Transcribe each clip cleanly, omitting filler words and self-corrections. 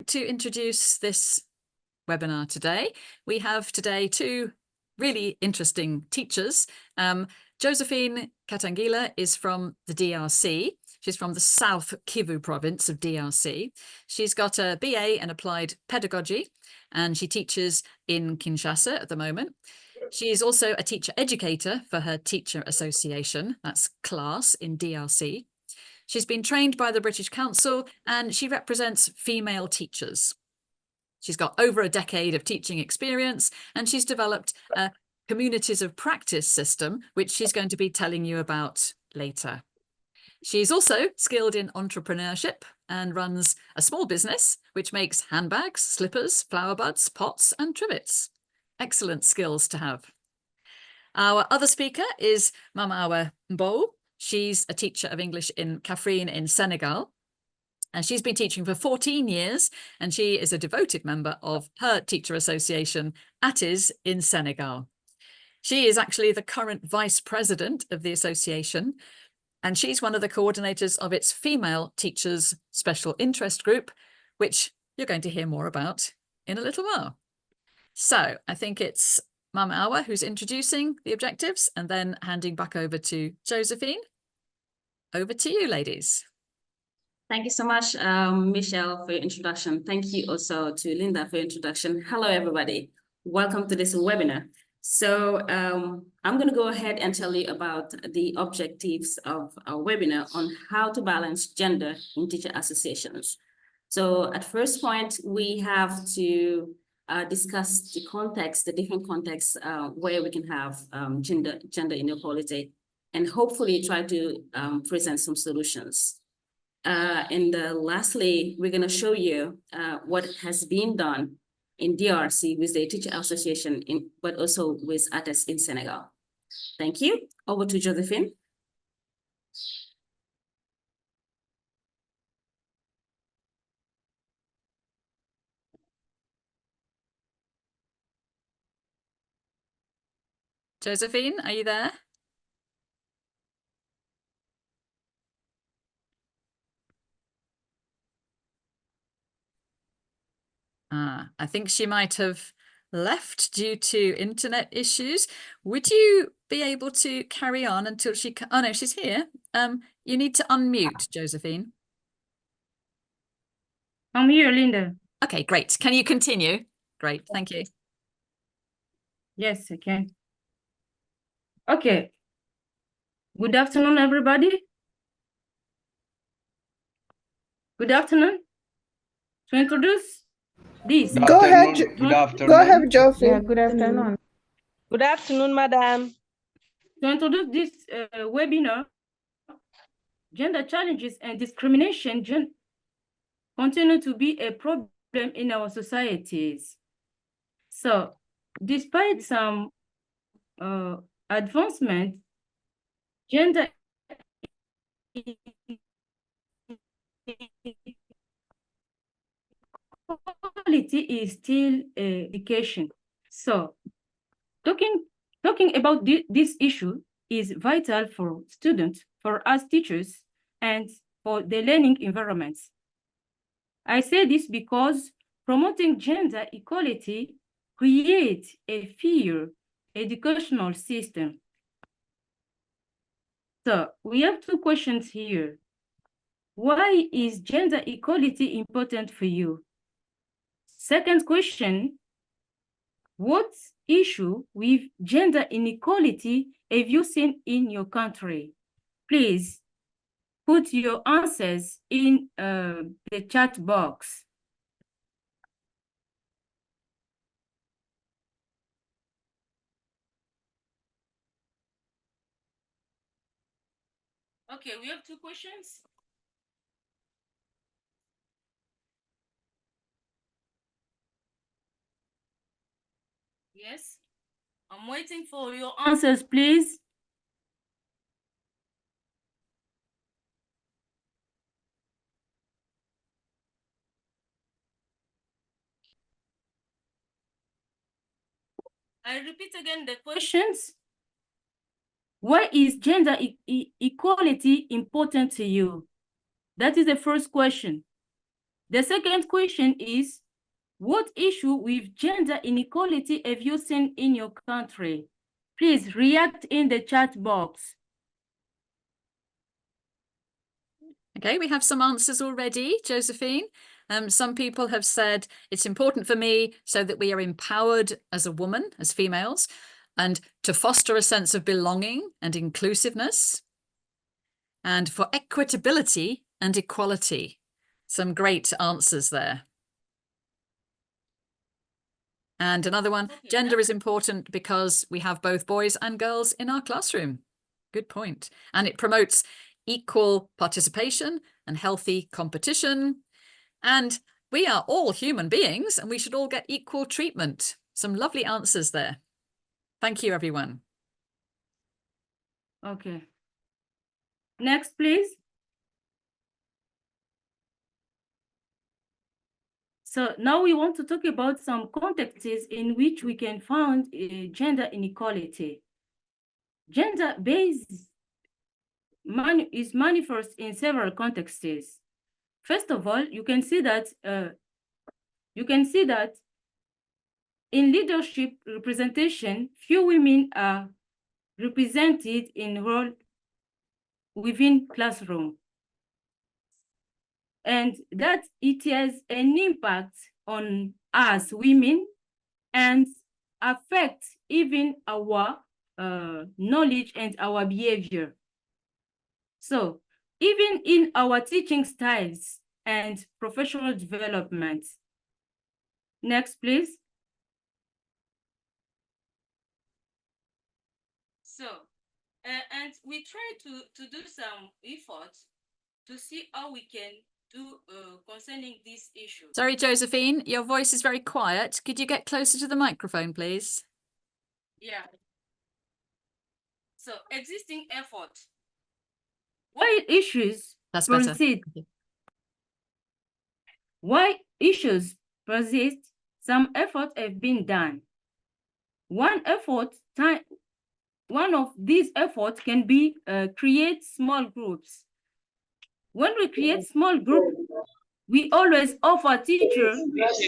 to introduce this webinar today. We have today two really interesting teachers. Josephine Katangila is from the DRC. She's from the South Kivu province of DRC. She's got a BA in Applied Pedagogy, and she teaches in Kinshasa at the moment. She is also a teacher educator for her teacher association, that's CLASS in DRC. She's been trained by the British Council and she represents female teachers. She's got over a decade of teaching experience and she's developed a communities of practice system, which she's going to be telling you about later. She's also skilled in entrepreneurship and runs a small business which makes handbags, slippers, flower buds, pots and trivets. Excellent skills to have. Our other speaker is Mame Awa Mbow. She's a teacher of English in Kaffrine in Senegal. And she's been teaching for 14 years, and she is a devoted member of her teacher association, ATIS, in Senegal. She is actually the current vice president of the association, and she's one of the coordinators of its female teachers special interest group, which you're going to hear more about in a little while. So I think it's Mame Awa who's introducing the objectives and then handing back over to Josephine. Over to you, ladies. Thank you so much, Michelle, for your introduction. Thank you also to Linda for your introduction. Hello, everybody. Welcome to this webinar. So I'm going to go ahead and tell you about the objectives of our webinar on how to balance gender in teacher associations. So at first point, we have to discuss the context, the different contexts where we can have gender inequality, and hopefully try to present some solutions. And lastly, we're going to show you what has been done in DRC with the Teacher Association, but also with ATIS in Senegal. Thank you. Over to Josephine. Josephine, are you there? I think she might have left due to internet issues. Would you be able to carry on until she... Oh, no, she's here. You need to unmute, Josephine. I'm here, Linda. Okay, great. Can you continue? Great, thank you. Yes, I can. Okay. Good afternoon, everybody. Good afternoon. To introduce this. Go ahead. Good afternoon. Go ahead, Josephine. Yeah, good afternoon. Good afternoon, madam. To introduce this webinar, gender challenges and discrimination continue to be a problem in our societies. So, despite some advancement, gender equality is still education. So, talking about this issue is vital for students, for us teachers, and for the learning environments. I say this because promoting gender equality creates a fair educational system. So we have two questions here. Why is gender equality important for you? Second question, what issue with gender inequality have you seen in your country? Please put your answers in the chat box. Okay, we have two questions. Yes, I'm waiting for your answers, please. I repeat again the questions. Why is gender equality important to you? That is the first question. The second question is, what issue with gender inequality have you seen in your country? Please react in the chat box. Okay, we have some answers already, Josephine. Some people have said it's important for me so that we are empowered as a woman, as females, and to foster a sense of belonging and inclusiveness, and for equitability and equality. Some great answers there. And another one, gender is important because we have both boys and girls in our classroom. Good point. And it promotes equal participation and healthy competition. And we are all human beings and we should all get equal treatment. Some lovely answers there. Thank you, everyone. Okay. Next, please. So now we want to talk about some contexts in which we can find gender inequality. Gender-based is manifest in several contexts. First of all, you can see that in leadership representation, few women are represented in role within classroom, and that it has an impact on us women and affect even our knowledge and our behavior. So even in our teaching styles and professional development. Next, please. So, and we try to do some efforts to see how we can do concerning this issue. Sorry, Josephine, your voice is very quiet. Could you get closer to the microphone, please? Yeah. So, existing effort. Why issues That's better. persist? Why issues persist? Some efforts have been done. One of these efforts can be create small groups. When we create small groups, we always offer teachers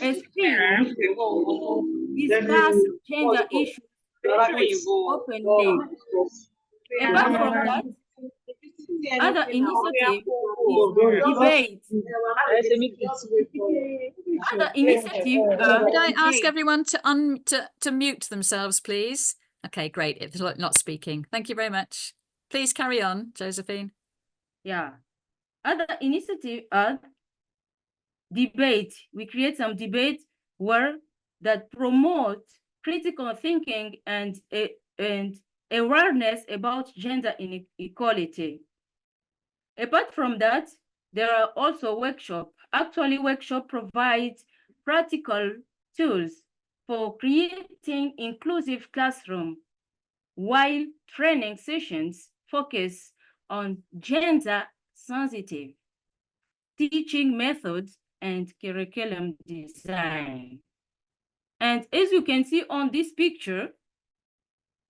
a space to discuss gender issues openly. Apart from that, other initiative is debate. Other initiative Could I ask everyone to mute themselves, please? Okay, great. It's not speaking. Thank you very much. Please carry on, Josephine. Yeah. Other initiative are debate. We create some debate that promote critical thinking and awareness about gender inequality. Apart from that, there are also workshops. Actually, workshop provides practical tools for creating inclusive classroom, while training sessions focus on gender-sensitive teaching methods and curriculum design. And as you can see on this picture,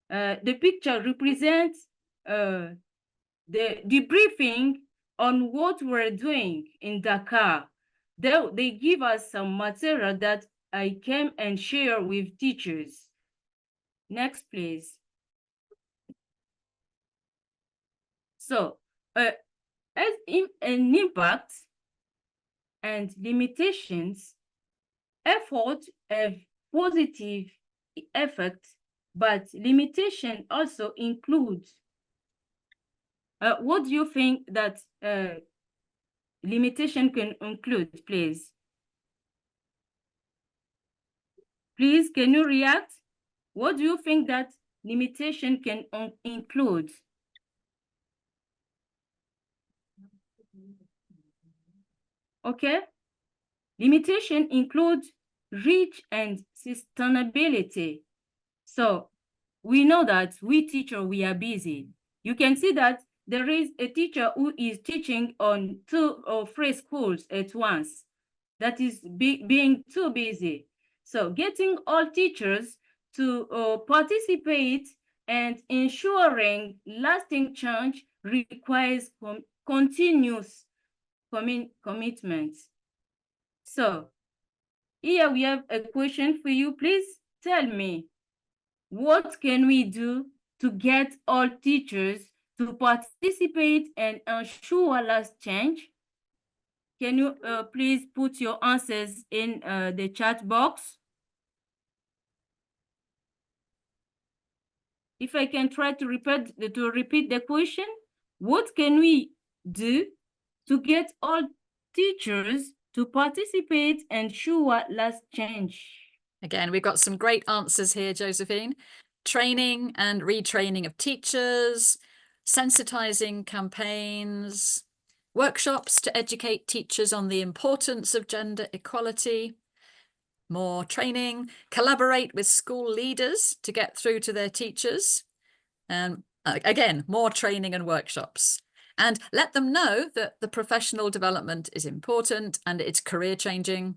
the picture represents the debriefing on what we're doing in Dakar. They give us some material that I came and share with teachers. Next, please. So, as an impact and limitations, efforts have positive effects, but limitation also includes. What do you think that limitation can include, please? Please, can you react? What do you think that limitation can include? Okay. Limitation includes reach and sustainability. So we know that we teachers, we are busy. You can see that there is a teacher who is teaching on 2 or 3 schools at once. That is being too busy. So getting all teachers to participate and ensuring lasting change requires continuous commitment. So here we have a question for you. Please tell me, what can we do to get all teachers to participate and ensure lasting change? Can you please put your answers in the chat box? If I can try to repeat the question, what can we do to get all teachers to participate and ensure lasting change? Again, we've got some great answers here, Josephine. Training and retraining of teachers, sensitizing campaigns, workshops to educate teachers on the importance of gender equality, more training, collaborate with school leaders to get through to their teachers, and again, more training and workshops. And let them know that the professional development is important and it's career changing.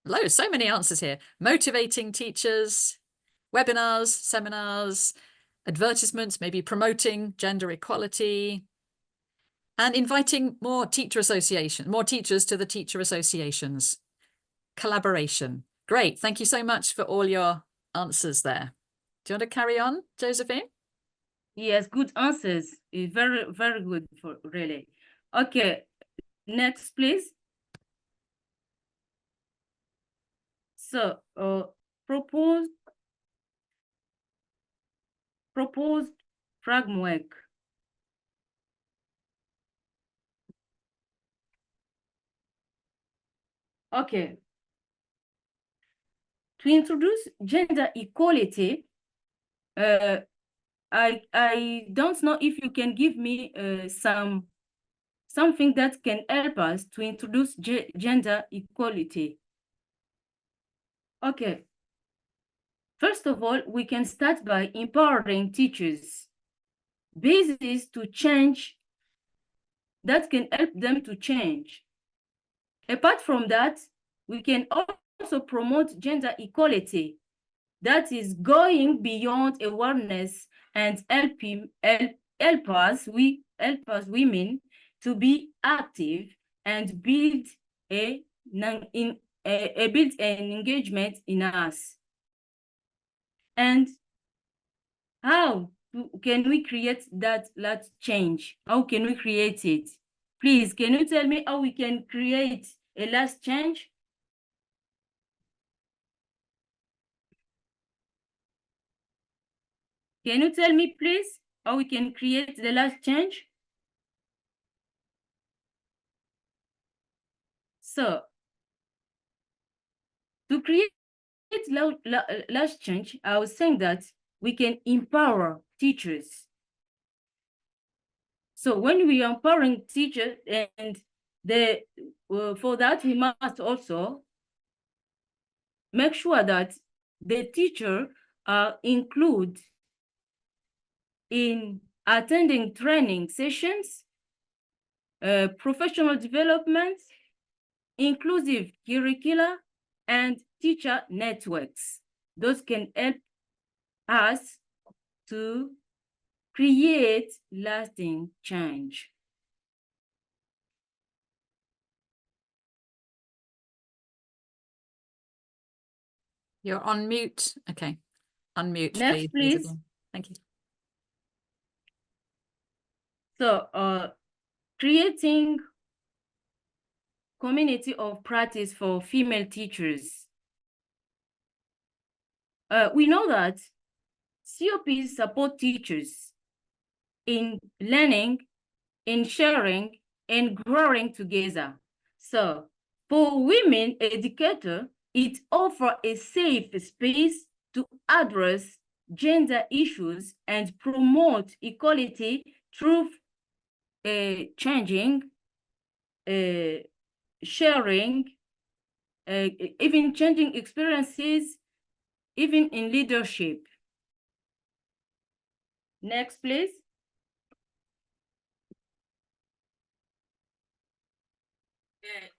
Loads, so many answers here. Motivating teachers, webinars, seminars, advertisements, maybe promoting gender equality, and inviting more teachers to the teacher associations. Collaboration. Great. Thank you so much for all your answers there. Do you want to carry on, Josephine? Yes, good answers. Very, very good for really. Okay, next, please. So, proposed framework. Okay. To introduce gender equality, I don't know if you can give me something that can help us to introduce gender equality. Okay. First of all, we can start by empowering teachers. Basis to change that can help them to change. Apart from that, we can also promote gender equality that is going beyond awareness and help us women to be active and build an engagement in us. And how can we create that change? How can we create it? Please, can you tell me how we can create a last change? Can you tell me, please, how we can create the last change? So, to create last change, I was saying that we can empower teachers. So when we are empowering teachers, and for that, we must also make sure that the teacher are included in attending training sessions, professional development, inclusive curricula, and teacher networks. Those can help us to create lasting change. You're on mute. Okay. Unmute, Next, please. Thank you. So, creating community of practice for female teachers. We know that COPs support teachers in learning, in sharing, and growing together. So for women educators, it offers a safe space to address gender issues and promote equality through sharing, even changing experiences, even in leadership. Next, please.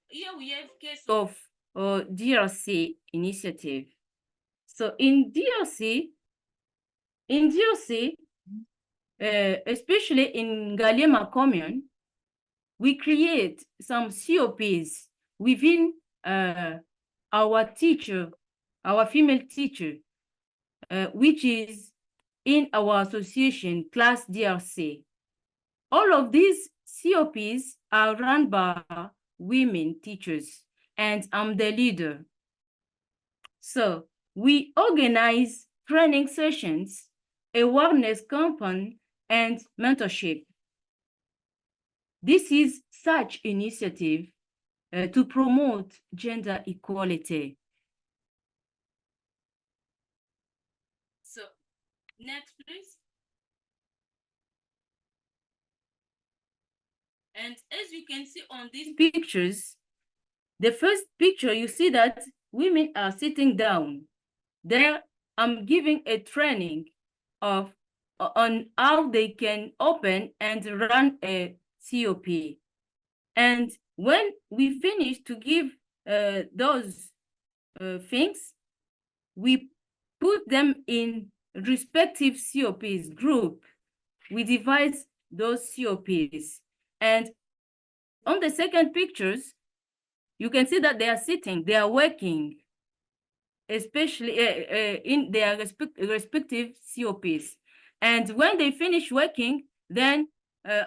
Here we have case of DRC initiative. So in DRC, especially in Galema commune, we create some COPs within our teacher, our female teacher, which is in our association, Class DRC. All of these COPs are run by women teachers, and I'm the leader. So we organize training sessions, awareness campaign, and mentorship. This is such initiative to promote gender equality. So next, please. And as you can see on these pictures, the first picture, you see that women are sitting down. There, I'm giving a training on how they can open and run a COP. And when we finish to give those things, we put them in respective COPs group. We divide those COPs. And on the second pictures, you can see that they are sitting, they are working, especially in their respective COPs. And when they finish working, then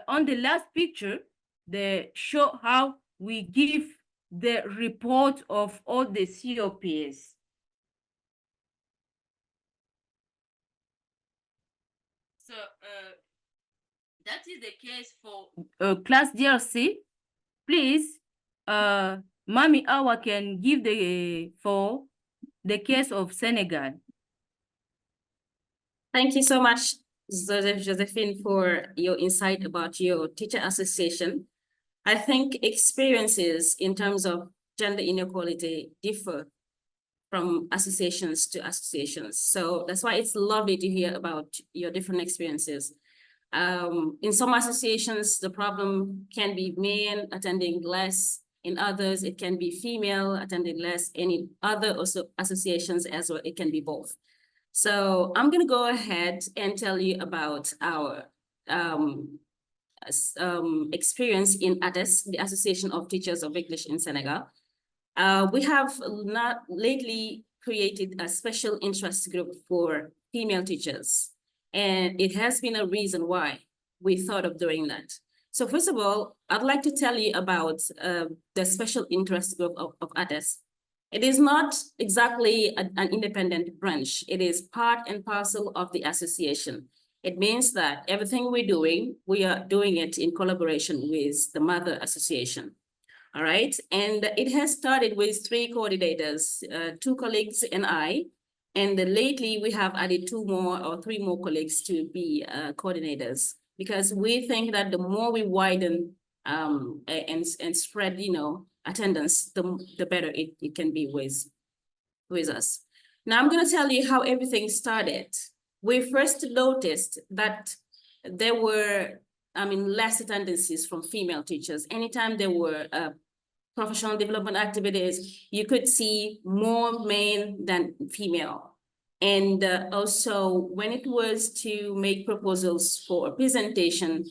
on the last picture, they show how we give the report of all the COPs. So that is the case for Class DRC. Please, Mame Awa can give for the case of Senegal. Thank you so much, Josephine, for your insight about your teacher association. I think experiences in terms of gender inequality differ from associations to associations. So that's why it's lovely to hear about your different experiences. In some associations, the problem can be men attending less. In others, it can be female attending less. And in other also associations as well, it can be both. So I'm going to go ahead and tell you about our experience in ATES, the Association of Teachers of English in Senegal. We have not lately created a special interest group for female teachers. And it has been a reason why we thought of doing that. So first of all, I'd like to tell you about the special interest group of ATES. It is not exactly an independent branch. It is part and parcel of the association. It means that everything we're doing, we are doing it in collaboration with the mother association. All right, and it has started with 3 coordinators, 2 colleagues and I, and lately we have added 2 more or 3 more colleagues to be coordinators, because we think that the more we widen and spread, attendance, the better it can be with us. Now I'm going to tell you how everything started. We first noticed that there were, less attendances from female teachers. Anytime there were professional development activities, you could see more men than female. And also when it was to make proposals for a presentation,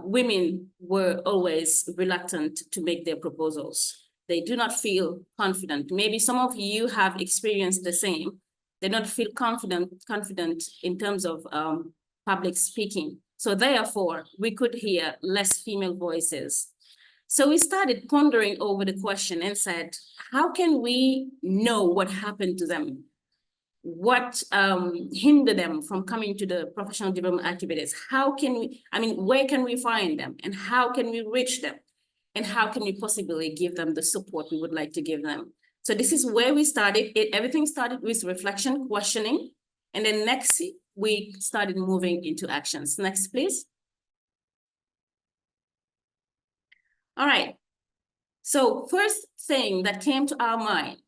women were always reluctant to make their proposals. They do not feel confident. Maybe some of you have experienced the same. They don't feel confident in terms of public speaking. So therefore, we could hear less female voices. So we started pondering over the question and said, how can we know what happened to them? What hindered them from coming to the professional development activities? How can we, where can we find them? And how can we reach them? And how can we possibly give them the support we would like to give them? So this is where we started. Everything started with reflection, questioning, and then next we started moving into actions. Next, please. All right. So first thing that came to our mind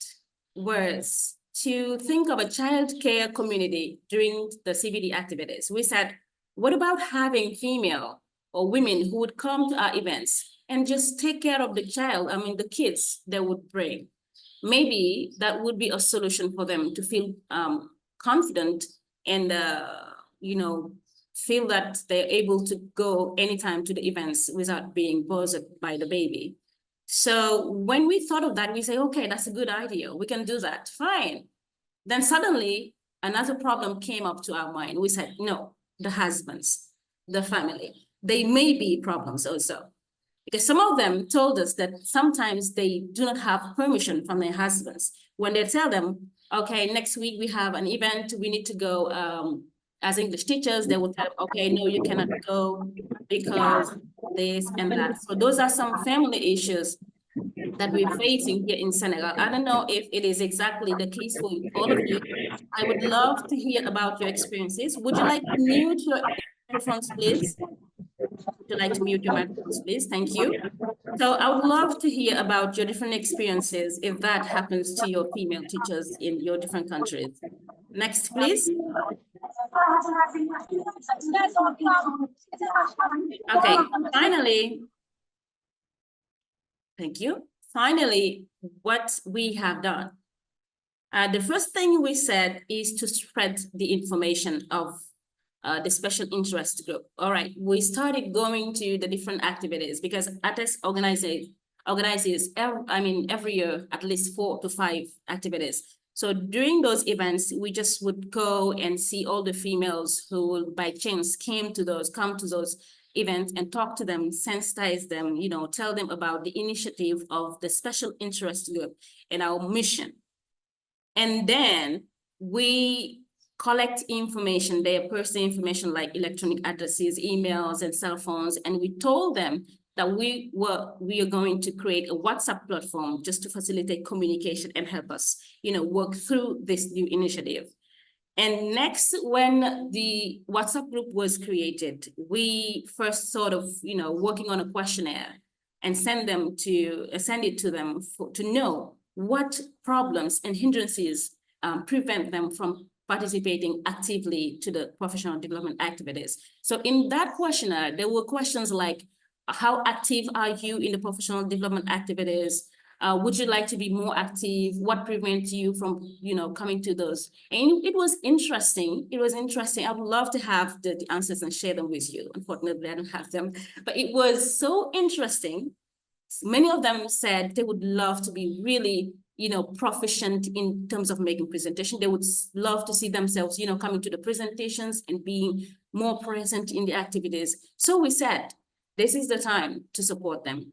was to think of a child care community during the CBD activities. We said, what about having female or women who would come to our events and just take care of the child, the kids they would bring? Maybe that would be a solution for them to feel confident and, feel that they're able to go anytime to the events without being bothered by the baby. So when we thought of that, we say, okay, that's a good idea. We can do that. Fine. Then suddenly another problem came up to our mind. We said, no, the husbands, the family, they may be problems also. Because some of them told us that sometimes they do not have permission from their husbands. When they tell them, okay, next week we have an event, we need to go as English teachers, they will tell them, okay, no, you cannot go because this and that. So those are some family issues that we're facing here in Senegal. I don't know if it is exactly the case for all of you. I would love to hear about your experiences. Would you like to mute your microphones, please? Would you like to mute your microphones, please? Thank you. So I would love to hear about your different experiences if that happens to your female teachers in your different countries. Next, please. Okay, finally, thank you. Finally, what we have done. The first thing we said is to spread the information of the special interest group. All right, we started going to the different activities because ATES organizes every year at least 4 to 5 activities. So during those events, we just would go and see all the females who by chance come to those events and talk to them, sensitize them, you know, tell them about the initiative of the special interest group and our mission. And then we collect information, their personal information like electronic addresses, emails, and cell phones. And we told them that we are going to create a WhatsApp platform just to facilitate communication and help us, you know, work through this new initiative. And next, when the WhatsApp group was created, we first sort of, you know, working on a questionnaire and send it to them to know what problems and hindrances prevent them from participating actively to the professional development activities. So in that questionnaire, there were questions like, how active are you in the professional development activities? Would you like to be more active? What prevents you from, you know, coming to those? And it was interesting. It was interesting. I would love to have the answers and share them with you. Unfortunately, I don't have them, but it was so interesting. Many of them said they would love to be really, you know, proficient in terms of making presentation. They would love to see themselves, you know, coming to the presentations and being more present in the activities. So we said, this is the time to support them.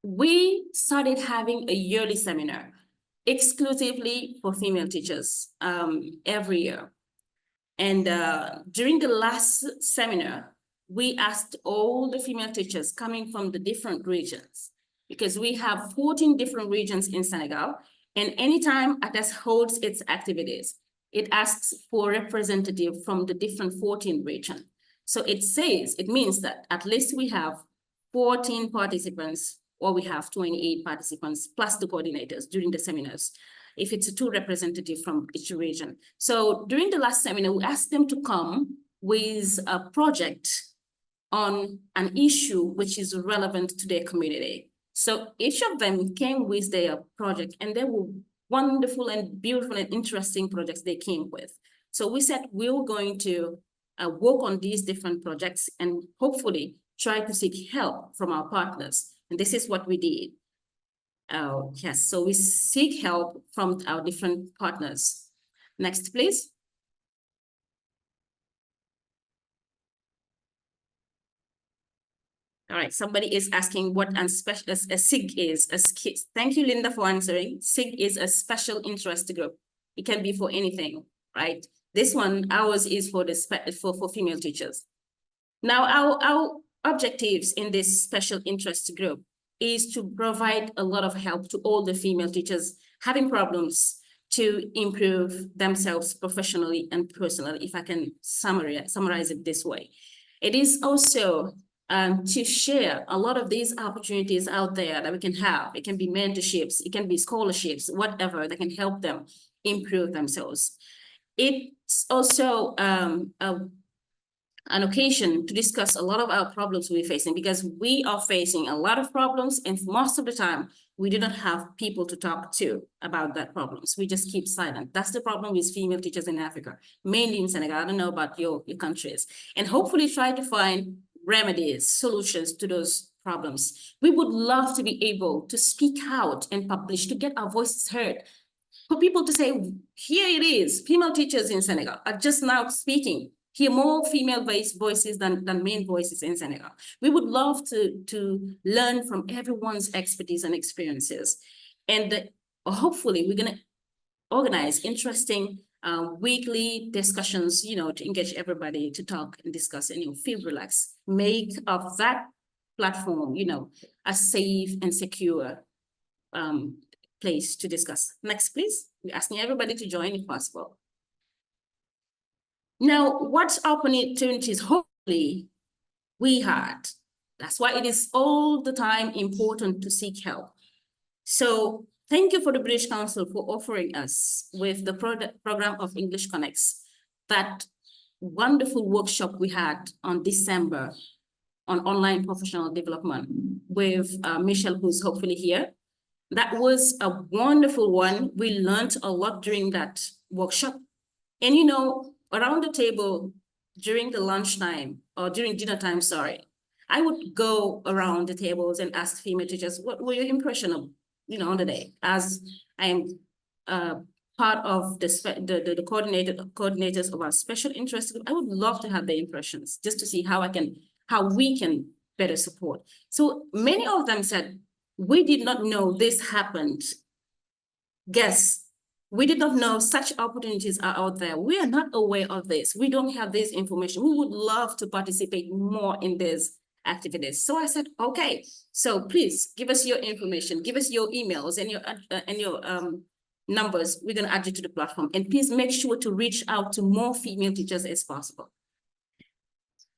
We started having a yearly seminar exclusively for female teachers every year. And during the last seminar, we asked all the female teachers coming from the different regions, because we have 14 different regions in Senegal, and anytime ATES holds its activities, it asks for a representative from the different 14 regions. So it means that at least we have 14 participants, or we have 28 participants plus the coordinators during the seminars, if it's 2 representatives from each region. So during the last seminar, we asked them to come with a project on an issue which is relevant to their community. So each of them came with their project, and they were wonderful and beautiful and interesting projects they came with. So we said we were going to work on these different projects and hopefully try to seek help from our partners. And this is what we did. Yes, so we seek help from our different partners. Next, please. All right, somebody is asking what a SIG is. Thank you, Linda, for answering. SIG is a special interest group. It can be for anything, right? This one, ours is for for female teachers. Now, our objectives in this special interest group is to provide a lot of help to all the female teachers having problems to improve themselves professionally and personally, if I can summarize it this way. It is also to share a lot of these opportunities out there that we can have. It can be mentorships, it can be scholarships, whatever that can help them improve themselves. It's also an occasion to discuss a lot of our problems we're facing, because we are facing a lot of problems, and most of the time we do not have people to talk to about that problems. We just keep silent. That's the problem with female teachers in Africa, mainly in Senegal. I don't know about your countries. And hopefully try to find remedies, solutions to those problems. We would love to be able to speak out and publish, to get our voices heard, for people to say, here it is, female teachers in Senegal are just now speaking, hear more female voices than male voices in Senegal. We would love to learn from everyone's expertise and experiences. And hopefully we're gonna organize interesting weekly discussions, to engage everybody, to talk and discuss and feel relaxed. Make of that platform, a safe and secure place to discuss. Next, please. We're asking everybody to join if possible. Now, what opportunities hopefully we had? That's why it is all the time important to seek help. So thank you for the British Council for offering us with the program of English Connects, that wonderful workshop we had on December on online professional development with Michelle, who's hopefully here. That was a wonderful one. We learned a lot during that workshop. And around the table during the lunchtime or during dinner time, sorry, I would go around the tables and ask female teachers, what were your impression of, on the day? As I am part of the coordinators of our special interest group, I would love to have their impressions just to see how we can better support. So many of them said, we did not know this happened. Guess, we did not know such opportunities are out there. We are not aware of this. We don't have this information. We would love to participate more in these activities. So I said, okay, so please give us your information, give us your emails and your numbers. We're going to add you to the platform, and please make sure to reach out to more female teachers as possible.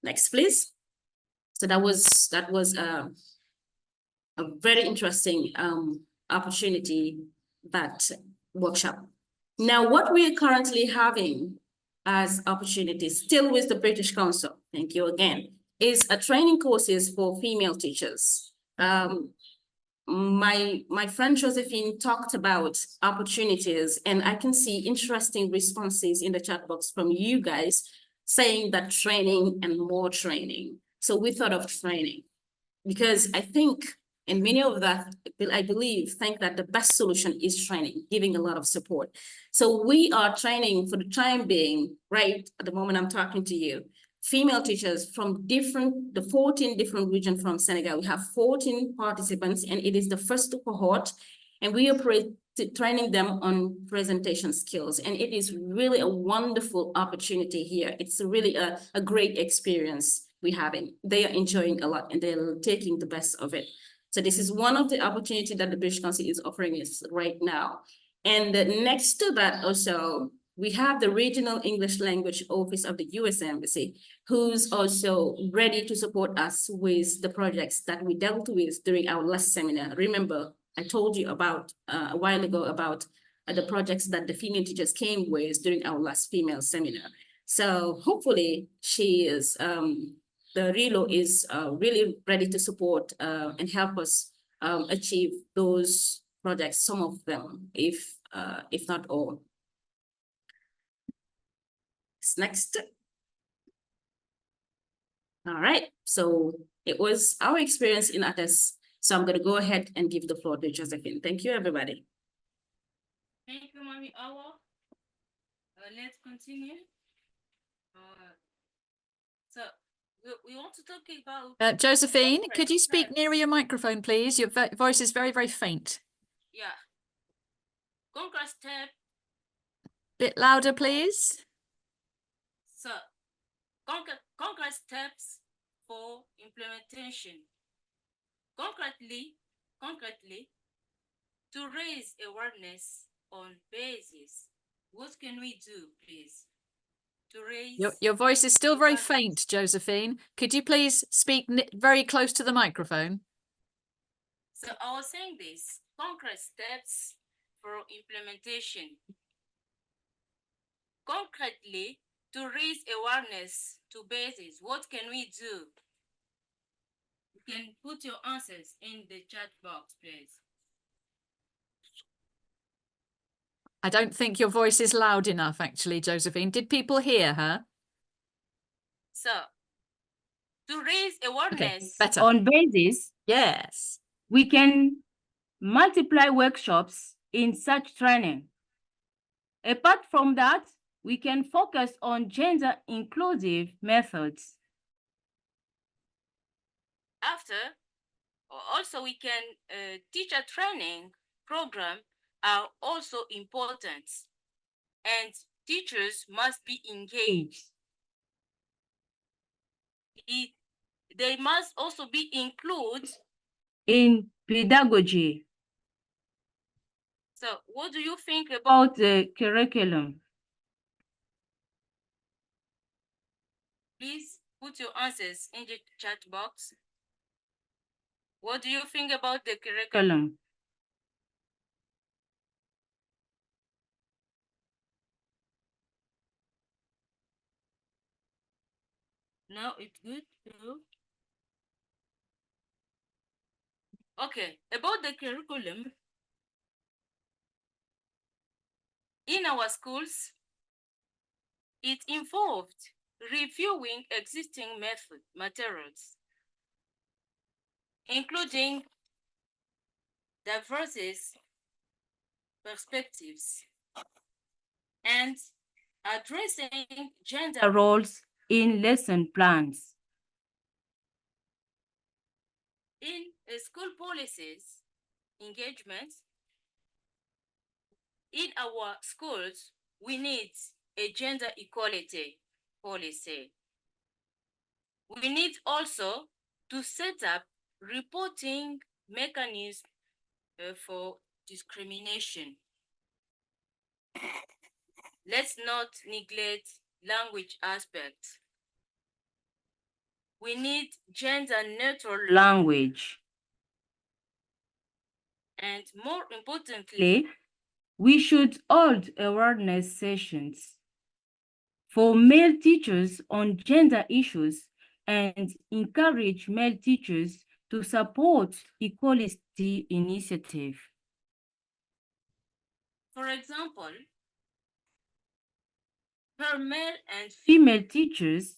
Next, please. So that was a very interesting opportunity, that workshop. Now, what we are currently having as opportunities, still with the British Council, thank you again, is a training courses for female teachers. My friend Josephine talked about opportunities, and I can see interesting responses in the chat box from you guys saying that training and more training. So we thought of training because I think, and many of that, I believe, think that the best solution is training, giving a lot of support. So we are training for the time being, right at the moment I'm talking to you, female teachers from the 14 different regions from Senegal. We have 14 participants, and it is the first cohort, and we are training them on presentation skills. And it is really a wonderful opportunity here. It's really a great experience we're having. They are enjoying a lot, and they're taking the best of it. So this is one of the opportunities that the British Council is offering us right now. And next to that also, we have the Regional English Language Office of the US Embassy, who's also ready to support us with the projects that we dealt with during our last seminar. Remember, I told you about a while ago about the projects that the female teachers came with during our last female seminar. So hopefully she is, the RELO is really ready to support and help us achieve those projects, some of them, if not all. Next. All right, so it was our experience in ATES. So I'm going to go ahead and give the floor to Josephine. Thank you, everybody. Thank you, Mame Awa. Let's continue. So we want to talk about Josephine, could you speak nearer your microphone, please? Your voice is very, very faint. Yeah. Concrete step. Bit louder, please. So concrete steps for implementation. Concretely, to raise awareness on basis, what can we do, please? To raise your voice is still very faint, Josephine. Could you please speak very close to the microphone? So I was saying this, concrete steps for implementation. Concretely, to raise awareness to basis, what can we do? You can put your answers in the chat box, please. I don't think your voice is loud enough, actually, Josephine. Did people hear her? So, To raise awareness. Better. on basis, Yes. we can multiply workshops in such training. Apart from that, we can focus on gender inclusive methods. Also we can teacher training program are also important, and teachers must be engaged. They must also be included in pedagogy. So what do you think about About the curriculum. Please put your answers in the chat box. What do you think about the curriculum? Now it's good. Okay, about the curriculum. In our schools, it involved reviewing existing materials, including diverse perspectives, and addressing gender Roles in lesson plans. in school policies, engagement. In our schools, we need a gender equality policy. We need also to set up reporting mechanisms for discrimination. Let's not neglect language aspects. We need gender neutral Language. and more importantly, We should hold awareness sessions for male teachers on gender issues and encourage male teachers to support equality initiative. for example, per male and Female teachers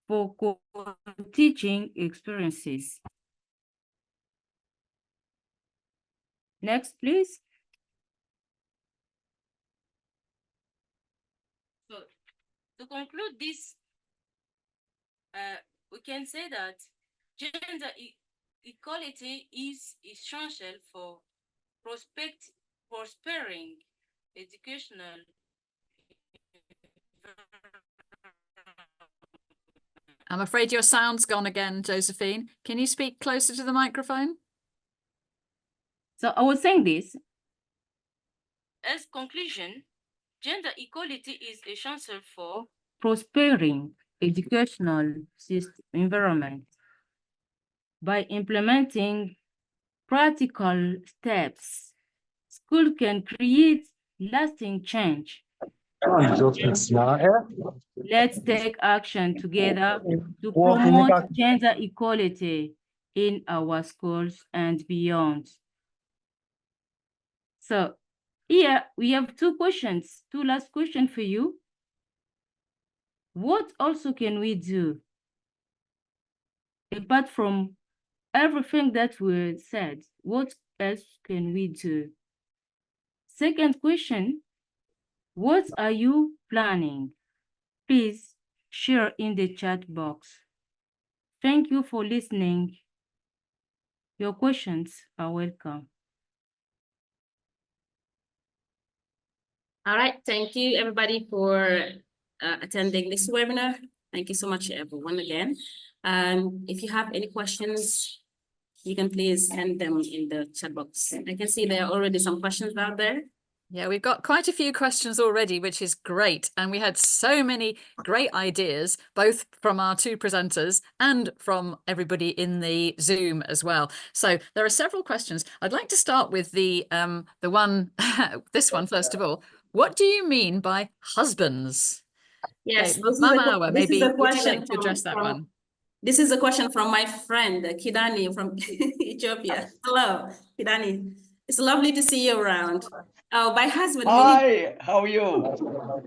for co-teaching experiences. Next, please. So to conclude this, we can say that gender equality is essential for prospering educational I'm afraid your sound's gone again, Josephine. Can you speak closer to the microphone? So I was saying this. As conclusion, gender equality is essential for Prospering educational environment by implementing practical steps. School can create lasting change. Let's take action together to promote gender equality in our schools and beyond. So here we have two last questions for you. What also can we do apart from everything that we said? What else can we do? Second question, what are you planning? Please share in the chat box. Thank you for listening. Your questions are welcome. All right, thank you everybody for attending this webinar. Thank you so much everyone again. If you have any questions, you can please send them in the chat box. I can see there are already some questions out there. Yeah, we've got quite a few questions already, which is great. And we had so many great ideas, both from our two presenters and from everybody in the Zoom as well. So there are several questions. I'd like to start with the one, this one, first of all. What do you mean by husbands? Yes, okay, Mame Awa, maybe would you like to address that one? This is a question from my friend, Kidani from Ethiopia. Hello, Kidani. It's lovely to see you around. Oh, by husband, we mean Hi, how are you?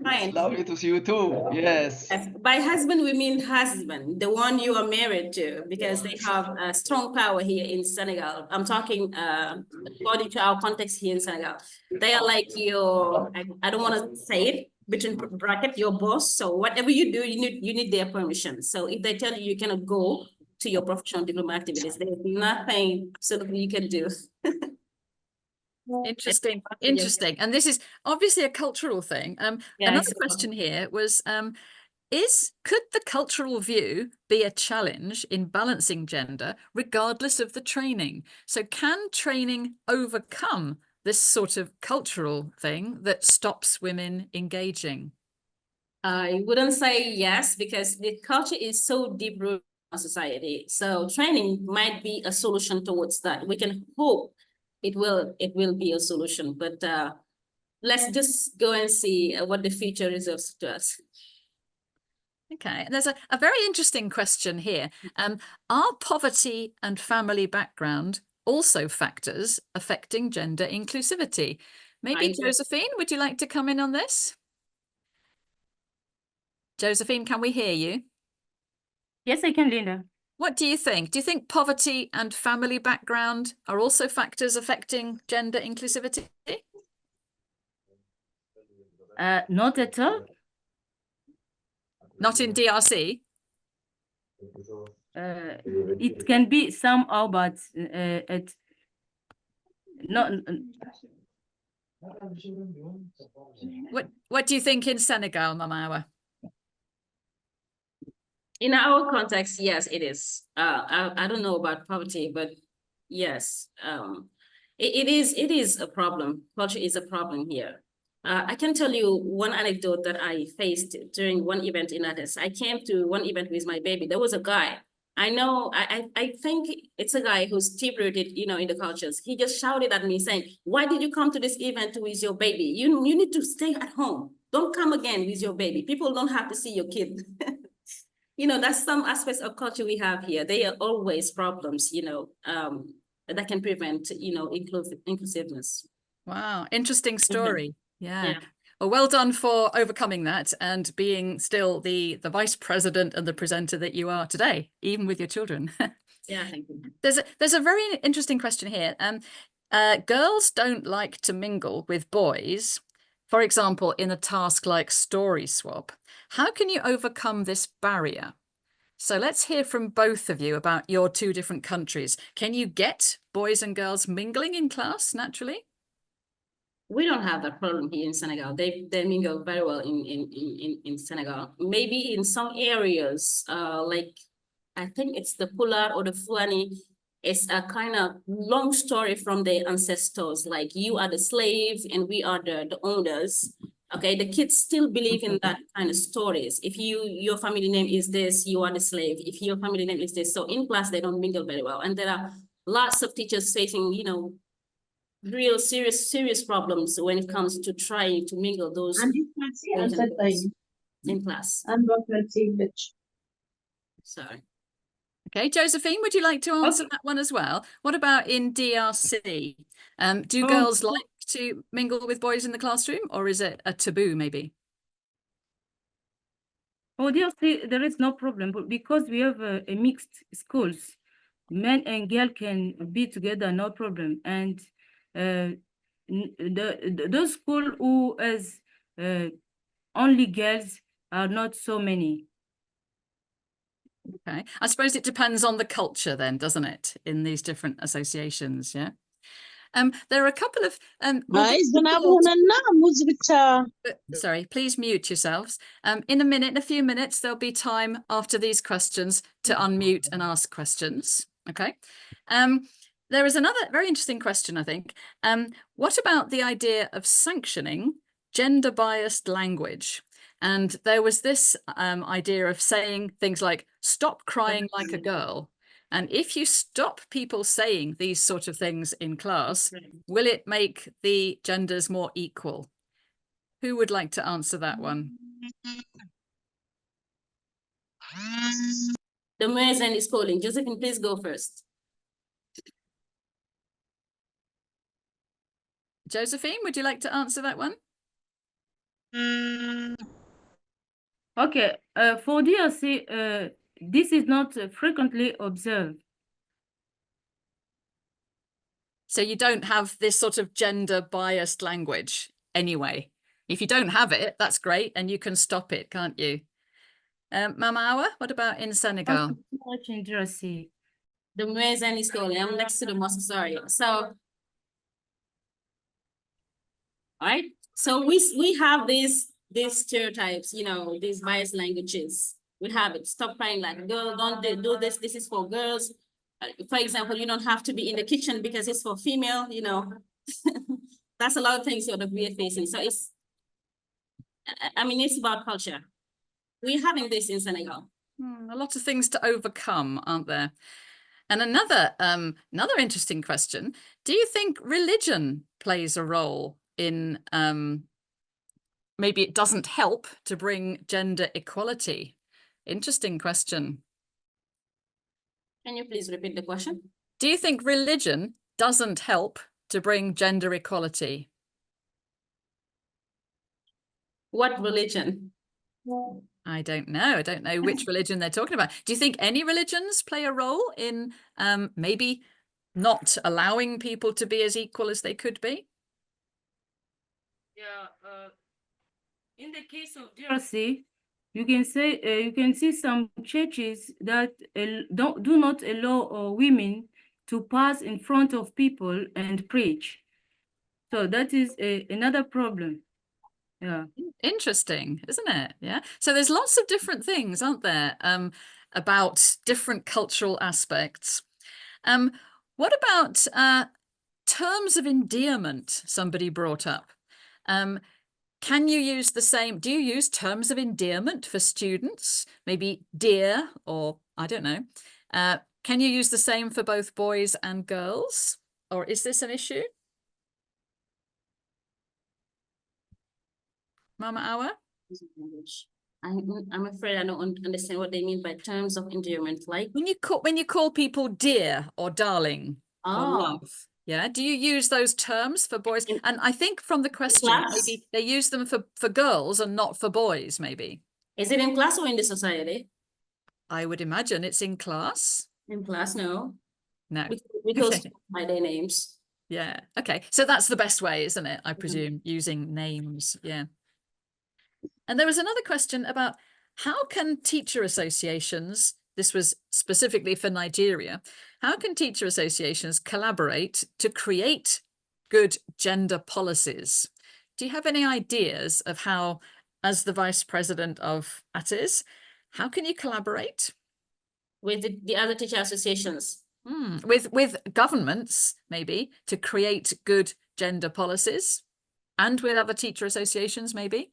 fine. It's lovely to see you too. Yes. Yes, by husband, we mean husband, the one you are married to, because they have a strong power here in Senegal. I'm talking according to our context here in Senegal. They are like your, I don't want to say it, between bracket, your boss. So whatever you do, you need their permission. So if they tell you cannot go to your professional development activities, there's nothing absolutely you can do. Interesting, interesting. And this is obviously a cultural thing. Yeah, Another question here was, could the cultural view be a challenge in balancing gender regardless of the training? So can training overcome this sort of cultural thing that stops women engaging? I wouldn't say yes, because the culture is so deep rooted in our society. So training might be a solution towards that. We can hope it will be a solution, but let's just go and see what the future reserves to us. Okay, and there's a very interesting question here. Are poverty and family background also factors affecting gender inclusivity? Maybe Josephine, would you like to come in on this? Josephine, can we hear you? Yes, I can, Linda. What do you think? Do you think poverty and family background are also factors affecting gender inclusivity? Not at all. Not in DRC? It can be somehow, but not. What do you think in Senegal, Mame Awa? In our context, yes, it is. I don't know about poverty, but yes, it is a problem. Culture is a problem here. I can tell you one anecdote that I faced during one event in Addis. I came to one event with my baby. There was a guy. I know, I think it's a guy who's deep-rooted, in the cultures. He just shouted at me saying, "Why did you come to this event with your baby? You need to stay at home. Don't come again with your baby. People don't have to see your kid." That's some aspects of culture we have here. They are always problems, that can prevent, inclusiveness. Wow, interesting story. Yeah. Yeah. Well, well done for overcoming that and being still the vice president and the presenter that you are today, even with your children. Yeah, thank you. There's a very interesting question here. Girls don't like to mingle with boys, for example, in a task like story swap. How can you overcome this barrier? So let's hear from both of you about your two different countries. Can you get boys and girls mingling in class naturally? We don't have that problem here in Senegal. They mingle very well in Senegal. Maybe in some areas, like I think it's the Pular or the Fulani, it's a kind of long story from the ancestors. Like you are the slave and we are the owners. Okay, the kids still believe in that kind of stories. If your family name is this, you are the slave. If your family name is this, so in class they don't mingle very well. And there are lots of teachers facing, real serious problems when it comes to trying to mingle those in class. Sorry. Okay, Josephine, would you like to answer that one as well? What about in DRC? Do girls like to mingle with boys in the classroom, or is it a taboo maybe? Oh, there is no problem, but because we have a mixed schools, men and girl can be together, no problem. And those school who has only girls are not so many. Okay, I suppose it depends on the culture then, doesn't it, in these different associations, yeah? There are a couple of sorry, please mute yourselves. In a few minutes, there'll be time after these questions to unmute and ask questions. Okay. There is another very interesting question, I think. What about the idea of sanctioning gender-biased language? And there was this idea of saying things like, "Stop crying like a girl." And if you stop people saying these sort of things in class, will it make the genders more equal? Who would like to answer that one? The Mazen is calling. Josephine, please go first. Josephine, would you like to answer that one? Okay, for DRC, this is not frequently observed. So you don't have this sort of gender biased language anyway. If you don't have it, that's great, and you can stop it, can't you? Mame Awa, what about in Senegal? Much in DRC. The Mwezani school, I'm next to the mosque, sorry. So, all right. So we have these stereotypes, you know, these biased languages. We have it. Stop crying like girl, don't do this. This is for girls. For example, you don't have to be in the kitchen because it's for female, you know. That's a lot of things sort of we are facing. So it's, I mean, it's about culture. We're having this in Senegal. A lot of things to overcome, aren't there? And another interesting question, do you think religion plays a role in, maybe it doesn't help to bring gender equality? Interesting question. Can you please repeat the question? Do you think religion doesn't help to bring gender equality? What religion? I don't know. I don't know which religion they're talking about. Do you think any religions play a role in maybe not allowing people to be as equal as they could be? Yeah, in the case of DRC, you can see some churches that do not allow women to pass in front of people and preach. So that is another problem. Yeah. Interesting, isn't it? Yeah. So there's lots of different things, aren't there, about different cultural aspects. What about terms of endearment somebody brought up? Can you use the same, do you use terms of endearment for students? Maybe dear, or I don't know. Can you use the same for both boys and girls? Or is this an issue? Mame Awa? I'm afraid I don't understand what they mean by terms of endearment. Like When you call people dear or darling or love, yeah, do you use those terms for boys? And I think from the question, maybe they use them for girls and not for boys, maybe. Is it in class or in the society? I would imagine it's in class. In class, no. No. We call by their names. Yeah. Okay. So that's the best way, isn't it? I presume using names. Yeah. And there was another question about how can teacher associations, this was specifically for Nigeria, how can teacher associations collaborate to create good gender policies? Do you have any ideas of how, as the Vice President of ATIS, how can you collaborate? With the other teacher associations? With governments, maybe, to create good gender policies, and with other teacher associations, maybe?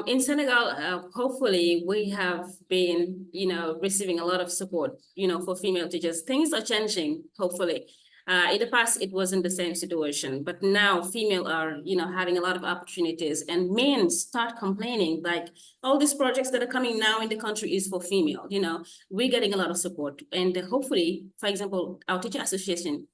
In Senegal, hopefully we have been, you know, receiving a lot of support, you know, for female teachers. Things are changing, hopefully. In the past, it wasn't the same situation, but now female are, you know, having a lot of opportunities, and men start complaining like all these projects that are coming now in the country is for female, you know, we're getting a lot of support. And hopefully, for example, our teacher association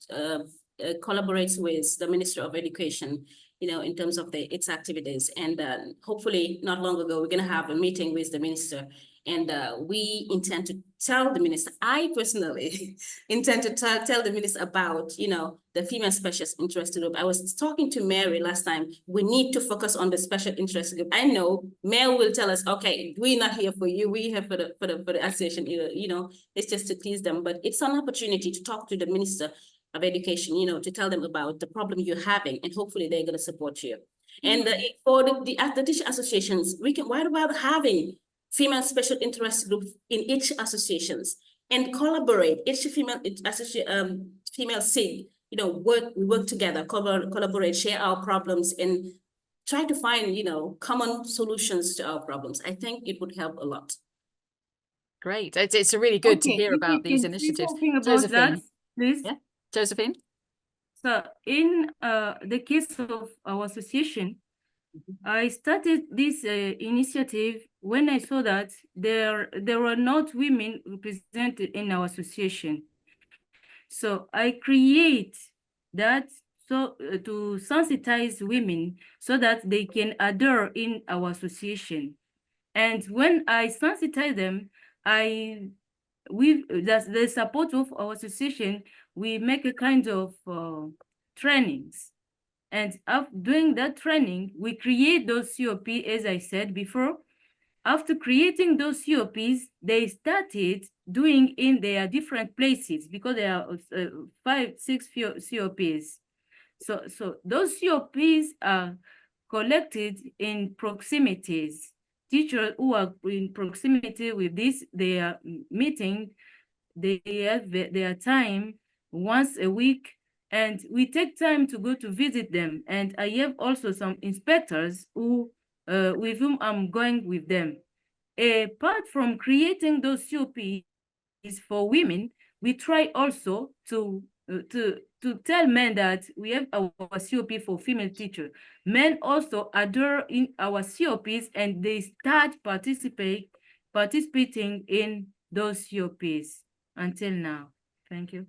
collaborates with the Ministry of Education, you know, in terms of its activities. And hopefully not long ago, we're going to have a meeting with the minister, and we intend to tell the minister, I personally intend to tell the minister about, you know, the female special interest group. I was talking to Mary last time, we need to focus on the special interest group. I know Mary will tell us, okay, we're not here for you, we're here for the association, you know, it's just to tease them, but it's an opportunity to talk to the Minister of Education, you know, to tell them about the problem you're having, and hopefully they're going to support you. And for the teacher associations, we can, what about having female special interest groups in each associations and collaborate, each female female SIG, you know, we work together, collaborate, share our problems, and try to find, you know, common solutions to our problems. I think it would help a lot. Great. It's really good to hear about these initiatives. Josephine, please. Yeah, Josephine. So in the case of our association, I started this initiative when I saw that there were not women represented in our association. So I create that to sensitize women so that they can adhere in our association. And when I sensitize them, with the support of our association, we make a kind of trainings. And after doing that training, we create those COP, as I said before. After creating those COPs, they started doing in their different places because there are 5, 6 COPs. So those COPs are collected in proximities. Teachers who are in proximity with this, they are meeting, they have their time once a week, and we take time to go to visit them. And I have also some inspectors who with whom I'm going with them. Apart from creating those COPs for women, we try also to tell men that we have our COP for female teachers. Men also adhere in our COPs and they start participating in those COPs until now. Thank you.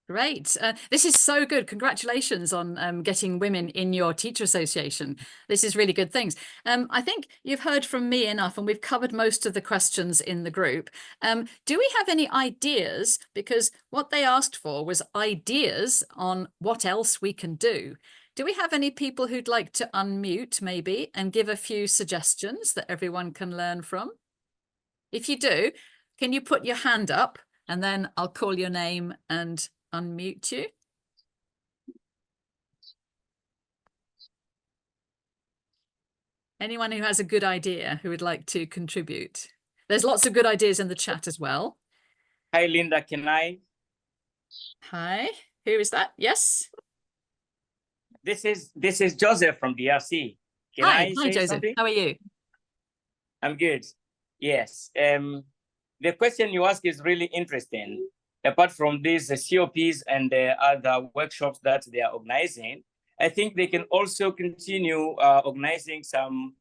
Great. This is so good. Congratulations on getting women in your teacher association. This is really good things. I think you've heard from me enough and we've covered most of the questions in the group. Do we have any ideas? Because what they asked for was ideas on what else we can do. Do we have any people who'd like to unmute maybe and give a few suggestions that everyone can learn from? If you do, can you put your hand up and then I'll call your name and unmute you. Anyone who has a good idea who would like to contribute? There's lots of good ideas in the chat as well. Hi, Linda, can I? Hi, who is that? Yes. This is Joseph from DRC. Can Hi, I say Joseph. something? How are you? I'm good. Yes. The question you ask is really interesting. Apart from these COPs and the other workshops that they are organizing, I think they can also continue organizing some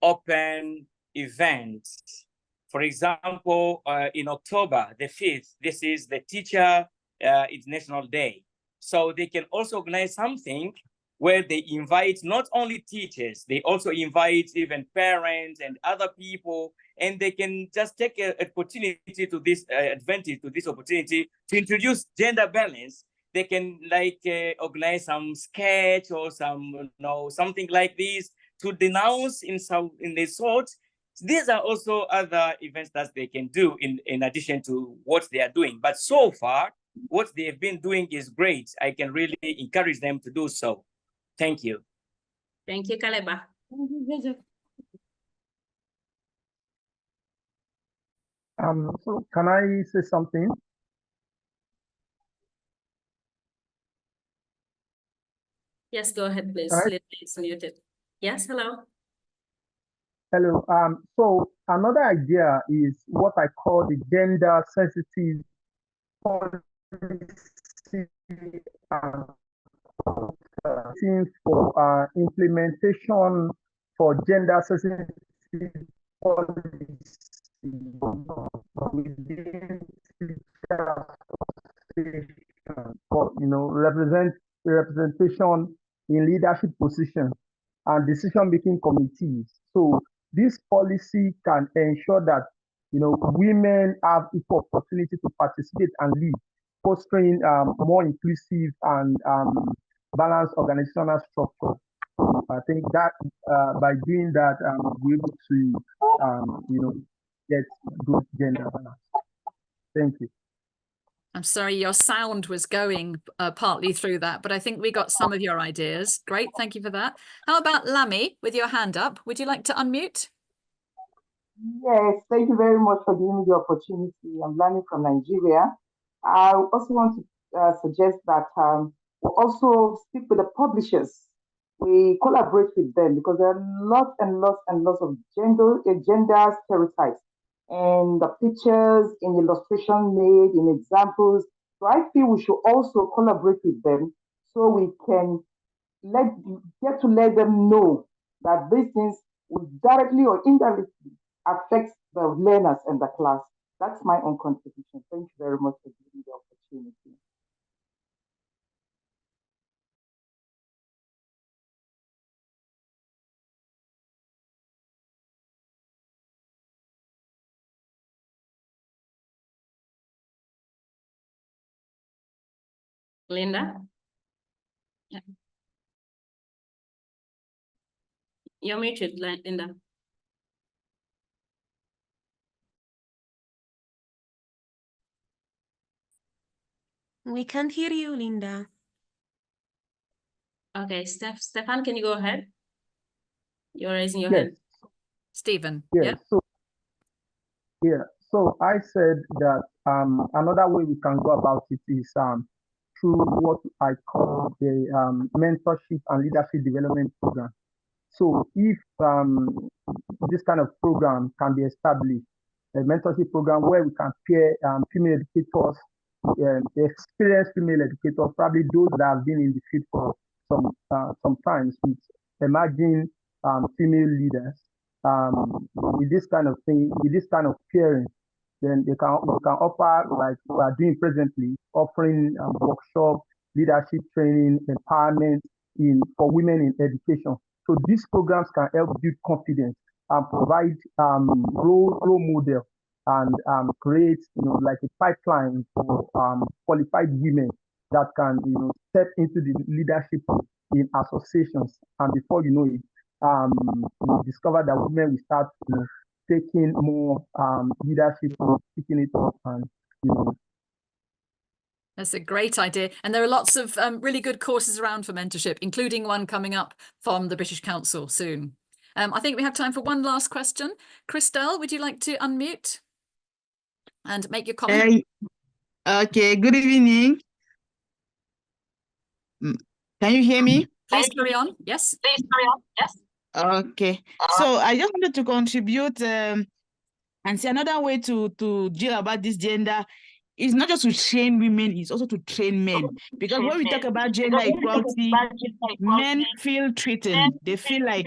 open events. For example, in October the 5th, this is the Teacher International Day. So they can also organize something where they invite not only teachers, they also invite even parents and other people, and they can just take an opportunity to this advantage to this opportunity to introduce gender balance. They can like organize some sketch or some something like this to denounce in the sort. These are also other events that they can do in addition to what they are doing. But so far, what they have been doing is great. I can really encourage them to do so. Thank you. Thank you, Kaleba. So can I say something? Yes, go ahead, please. It's muted. Yes, hello. Hello. So another idea is what I call the gender sensitive policy for implementation for gender sensitive policy within for representation in leadership positions and decision-making committees. So this policy can ensure that women have equal opportunity to participate and lead, fostering more inclusive and balanced organizational structure. I think that by doing that, we're able to get good gender balance. Thank you. I'm sorry, your sound was going partly through that, but I think we got some of your ideas. Great, thank you for that. How about Lami with your hand up? Would you like to unmute? Yes, thank you very much for giving me the opportunity. I'm Lami from Nigeria. I also want to suggest that we also speak with the publishers. We collaborate with them because there are lots and lots and lots of gender stereotypes and the pictures in illustration made in examples. So I feel we should also collaborate with them so we can get to let them know that these things will directly or indirectly affect the learners and the class. That's my own contribution. Thank you very much for giving me the opportunity. Linda? Yeah. You're muted, Linda. We can't hear you, Linda. Okay, Stefan, can you go ahead? You're raising your Yes. hand. Stephen. Yeah. So I said that another way we can go about it is through what I call the mentorship and leadership development program. So if this kind of program can be established, a mentorship program where we can pair female educators, experienced female educators, probably those that have been in the field for sometimes with emerging female leaders, with this kind of thing, with this kind of pairing, then we can offer, like we are doing presently, offering workshop, leadership training, empowerment for women in education. So these programs can help build confidence and provide role model and create, like a pipeline for qualified women that can, step into the leadership in associations. And before you know it, we discover that women will start, taking more leadership, picking it up, and That's a great idea. And there are lots of really good courses around for mentorship, including one coming up from the British Council soon. I think we have time for one last question. Christelle, would you like to unmute and make your comment? Okay, good evening. Can you hear me? Please carry on. Yes. Please carry on. Yes. Okay. So I just wanted to contribute and see another way to deal about this gender. It's not just to train women, it's also to train men. Because when we talk about gender equality, men feel threatened. They feel like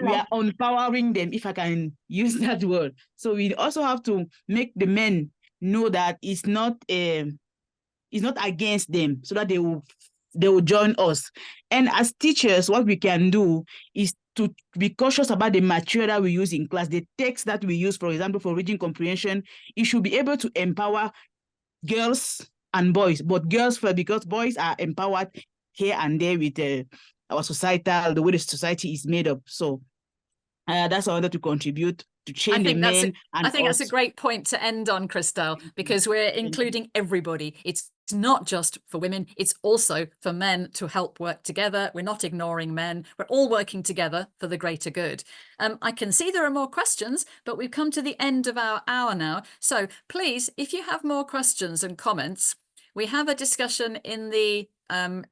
we are empowering them, if I can use that word. So we also have to make the men know that it's not against them, so that they will join us. And as teachers, what we can do is to be cautious about the material that we use in class, the text that we use, for example, for reading comprehension. It should be able to empower girls and boys, but girls first, because boys are empowered here and there with our societal, the way the society is made up. So that's all I wanted to contribute to change the men. I think that's a great point to end on, Christelle, because we're including everybody. It's not just for women, it's also for men to help work together. We're not ignoring men. We're all working together for the greater good. I can see there are more questions, but we've come to the end of our hour now. So please, if you have more questions and comments, we have a discussion in the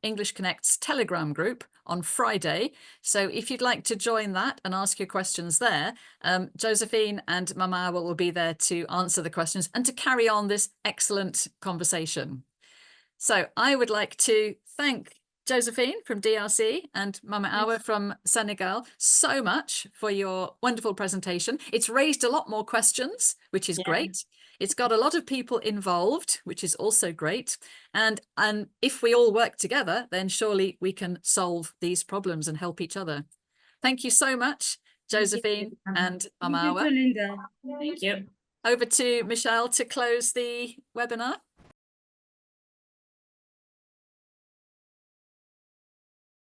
English Connect's Telegram group on Friday. So if you'd like to join that and ask your questions there, Josephine and Mame Awa will be there to answer the questions and to carry on this excellent conversation. So I would like to thank Josephine from DRC and Mame Awa from Senegal so much for your wonderful presentation. It's raised a lot more questions, which is great. It's got a lot of people involved, which is also great. And if we all work together, then surely we can solve these problems and help each other. Thank you so much, Josephine and Mame Awa. Thank you, Linda. Thank you. Over to Michelle to close the webinar.